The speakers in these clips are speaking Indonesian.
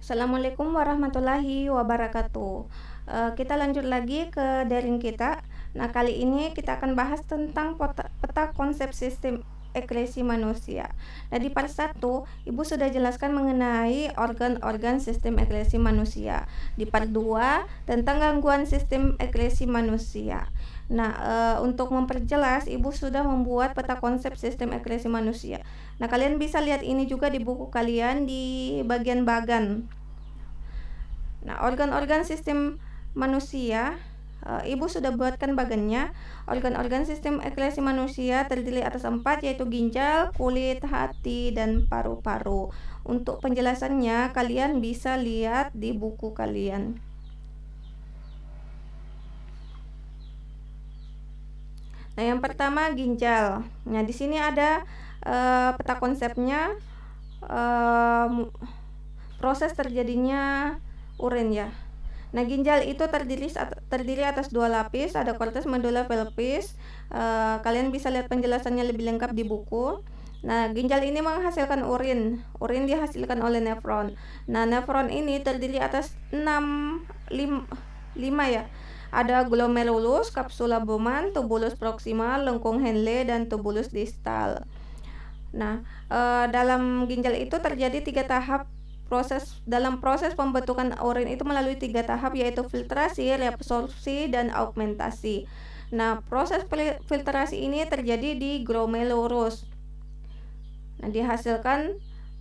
Assalamualaikum warahmatullahi wabarakatuh. Kita lanjut lagi ke daring kita. Nah, kali ini kita akan bahas tentang peta konsep sistem ekresi manusia. Nah, di part 1, Ibu sudah jelaskan mengenai organ-organ sistem ekresi manusia. Di part 2, tentang gangguan sistem ekresi manusia. Nah, untuk memperjelas, Ibu sudah membuat peta konsep sistem ekresi manusia. Nah, kalian bisa lihat ini juga di buku kalian di bagian bagan. Nah, organ-organ sistem manusia, Ibu sudah buatkan bagannya. Organ-organ sistem ekresi manusia terdiri atas 4, yaitu ginjal, kulit, hati, dan paru-paru. Untuk penjelasannya, kalian bisa lihat di buku kalian. Nah, yang pertama ginjal. Nah, di sini ada peta konsepnya, proses terjadinya urin ya. Nah, ginjal itu terdiri atas 2 lapis, ada cortex medulla pelvis. Kalian bisa lihat penjelasannya lebih lengkap di buku. Nah, ginjal ini menghasilkan urin. Urin dihasilkan oleh nefron. Nah, nefron ini terdiri atas 5 ya. Ada glomerulus, kapsula Bowman, tubulus proximal, lengkung Henle, dan tubulus distal. Nah, dalam ginjal itu terjadi 3 tahap dalam proses pembentukan urin itu melalui 3 tahap, yaitu filtrasi, reabsorpsi, dan augmentasi. Nah, proses filtrasi ini terjadi di glomerulus. Nah,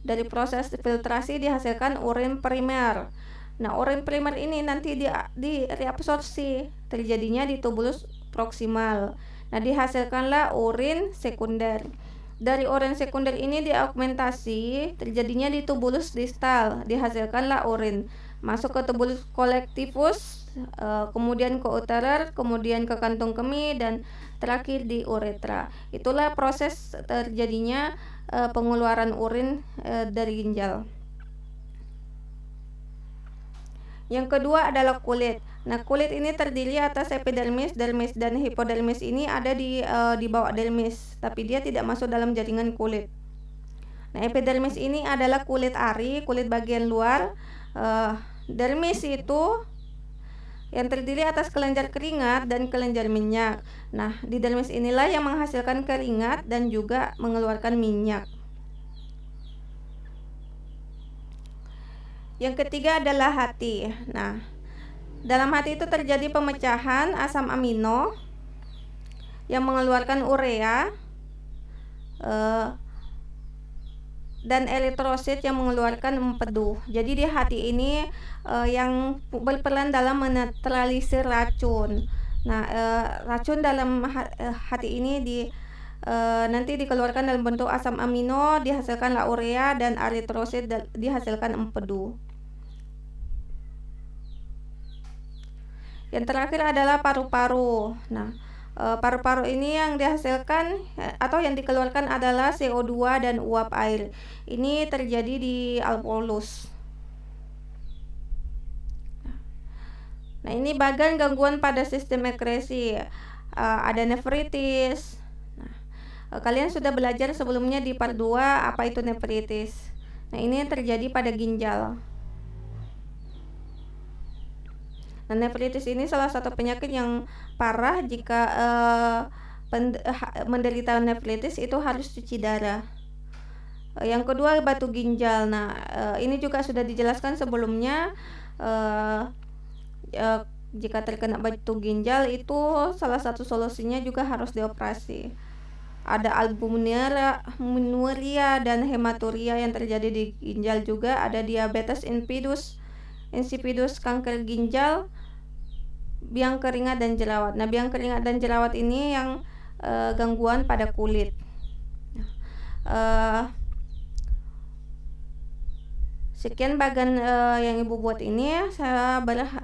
dari proses filtrasi dihasilkan urin primer. Nah, urin primer ini nanti di reabsorpsi, terjadinya di tubulus proximal. Nah, dihasilkanlah urin sekunder. Dari urin sekunder ini diaugmentasi, terjadinya di tubulus distal, dihasilkanlah urin masuk ke tubulus collectivus, kemudian ke uterer, kemudian ke kantung kemih, dan terakhir di uretra. Itulah proses terjadinya pengeluaran urin dari ginjal. Yang kedua adalah kulit. Nah, kulit ini terdiri atas epidermis, dermis, dan hipodermis. Ini ada di bawah dermis, tapi dia tidak masuk dalam jaringan kulit. Nah, epidermis ini adalah kulit ari, kulit bagian luar. Dermis itu yang terdiri atas kelenjar keringat dan kelenjar minyak. Nah, di dermis inilah yang menghasilkan keringat dan juga mengeluarkan minyak. Yang ketiga adalah hati. Nah, dalam hati itu terjadi pemecahan asam amino yang mengeluarkan urea, dan eritrosit yang mengeluarkan empedu. Jadi di hati ini yang berperan dalam menetralisir racun. Nah, racun dalam hati ini nanti dikeluarkan dalam bentuk asam amino, dihasilkanlah urea, dan eritrosit dihasilkan empedu. Yang terakhir adalah paru-paru. Nah, paru-paru ini yang dihasilkan atau yang dikeluarkan adalah CO2 dan uap air. Ini terjadi di alveolus. Nah, ini bagian gangguan pada sistem ekresi. Ada nefritis. Nah, kalian sudah belajar sebelumnya di part 2 apa itu nefritis. Nah, ini yang terjadi pada ginjal. Nah, nefritis ini salah satu penyakit yang parah. Jika menderita nefritis itu harus cuci darah. Yang kedua, batu ginjal. Nah, ini juga sudah dijelaskan sebelumnya. Jika terkena batu ginjal itu salah satu solusinya juga harus dioperasi. Ada albuminuria dan hematuria yang terjadi di ginjal juga. Ada diabetes insipidus, kanker ginjal, biang keringat, dan jerawat. Nah, biang keringat dan jerawat ini yang gangguan pada kulit. Sekian bagian yang Ibu buat ini.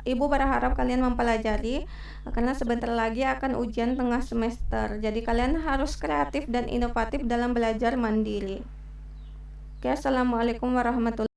Ibu berharap kalian mempelajari, karena sebentar lagi akan ujian tengah semester. Jadi kalian harus kreatif dan inovatif dalam belajar mandiri. Oke, assalamualaikum warahmatullahi wabarakatuh.